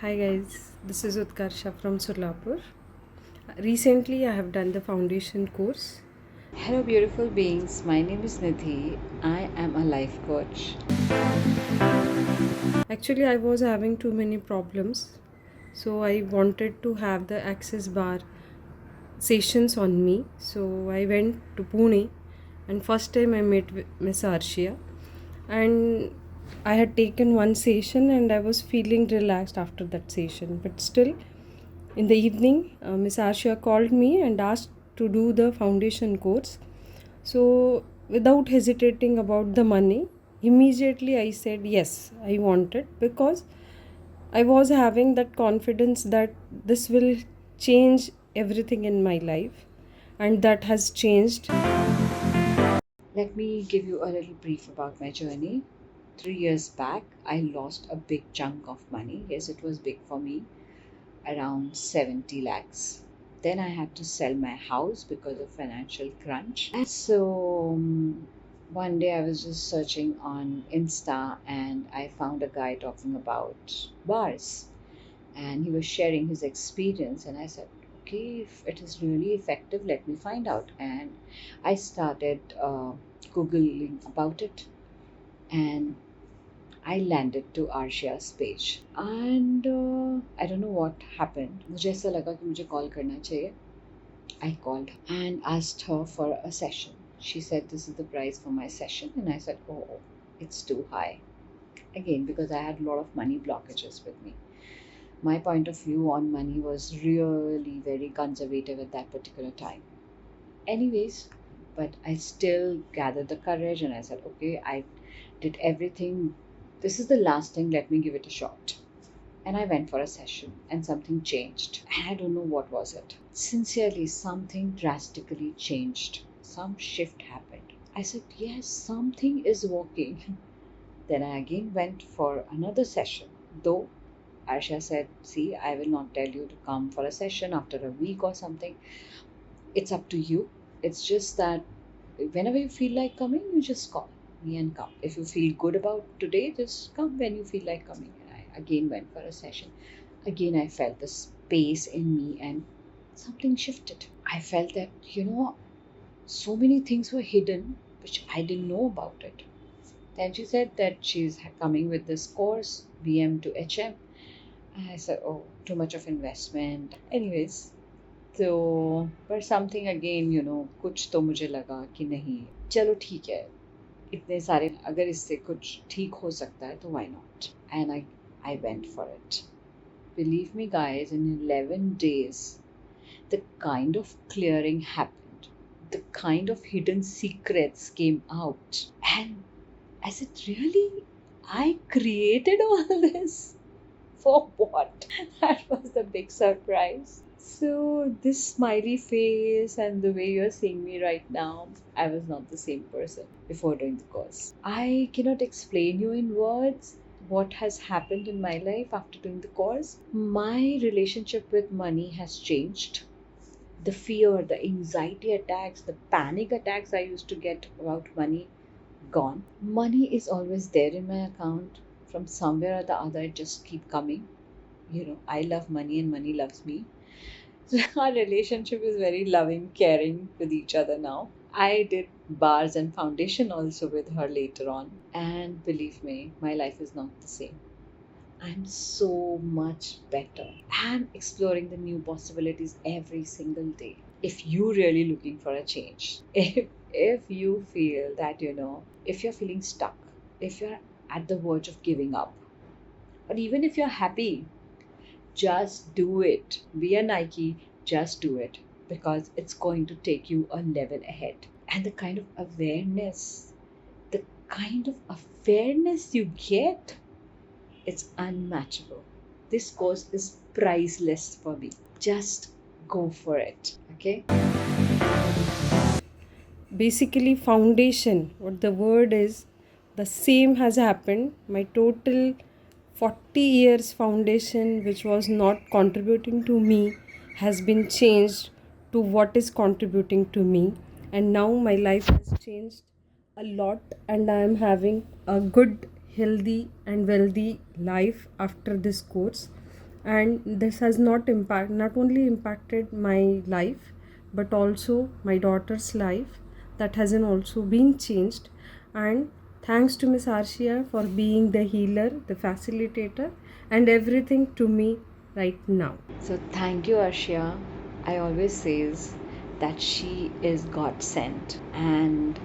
Hi guys, this is Utkarsha from Solapur. Recently, I have done the foundation course. Hello, beautiful beings. My name is Nidhi. I am a life coach. Actually, I was having too many problems, so I wanted to have the access bar sessions on me. So I went to Pune, and first time I met with Miss Arshia, and I had taken one session, and I was feeling relaxed after that session. But still, in the evening, Miss Arshia called me and asked to do the foundation course. So, without hesitating about the money, immediately I said yes, I want it because I was having that confidence that this will change everything in my life, and that has changed. Let me give you a little brief about my journey. 3 years back, I lost a big chunk of money. Yes, it was big for me, around 70 lakhs. Then I had to sell my house because of financial crunch. And so one day I was just searching on Insta and I found a guy talking about bars. And he was sharing his experience, and I said, okay, if it is really effective, let me find out. And I started googling about it, and I landed to Arshia's page. And I don't know what happened. मुझे ऐसा लगा कि मुझे call करना चाहिए. I called and asked her for a session. She said this is the price for my session, and I said, oh, it's too high. Again, because I had a lot of money blockages with me. My point of view on money was really very conservative at that particular time. Anyways, but I still gathered the courage and I said, okay, I did everything. This is the last thing, let me give it a shot. And I went for a session and something changed. And I don't know what was it. Sincerely, something drastically changed. Some shift happened. I said, yes, something is working. Then I again went for another session, though Arsha said, see, I will not tell you to come for a session after a week or something. It's up to you. It's just that whenever you feel like coming, you just call me and come. If you feel good about today, just come when you feel like coming. And I again went for a session. Again, I felt the space in me and something shifted. I felt that, so many things were hidden which I didn't know about it. Then she said that she's coming with this course, BM to HM. I said, oh, too much of investment. Anyways, तो पर something again कुछ तो मुझे लगा कि नहीं, चलो ठीक है, इतने सारे अगर इससे कुछ ठीक हो सकता है तो why not. And I went for it. Believe me, guys, in 11 days, the kind of clearing happened. The kind of hidden secrets came out. And I said, really? I created all this? For what? That was the big surprise. So, this smiley face and the way you're seeing me right now, I was not the same person before doing the course. I cannot explain you in words what has happened in my life after doing the course. My relationship with money has changed. The fear, the anxiety attacks, the panic attacks I used to get about money, gone. Money is always there in my account. From somewhere or the other, it just keep coming. I love money and money loves me. So our relationship is very loving, caring with each other now. I did bars and foundation also with her later on. And believe me, my life is not the same. I'm so much better. I'm exploring the new possibilities every single day. If you're really looking for a change, if you feel that, if you're feeling stuck, if you're at the verge of giving up, or even if you're happy, just do it. Be a Nike, just do it because it's going to take you a level ahead. And the kind of awareness you get, it's unmatchable. This course is priceless for me. Just go for it. Okay? Basically, foundation, what the word is, the same has happened. My total 40 years foundation, which was not contributing to me, has been changed to what is contributing to me. And now my life has changed a lot, and I am having a good, healthy, and wealthy life after this course. and this has not only impacted my life but also my daughter's life, that hasn't also been changed. And thanks to Miss Arshia for being the healer, the facilitator, and everything to me right now. So thank you, Arshia. I always says that she is God sent, and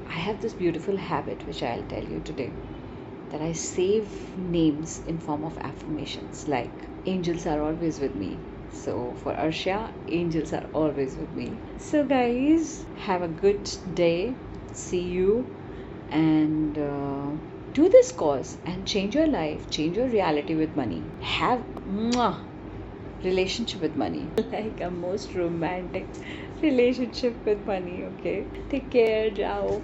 I have this beautiful habit which I'll tell you today, that I save names in form of affirmations like angels are always with me. So for Arshia, angels are always with me. So guys, have a good day. See you, and do this course and change your life, change your reality with money. Have mwah, relationship with money like a most romantic relationship with money. Okay, take care. Ciao.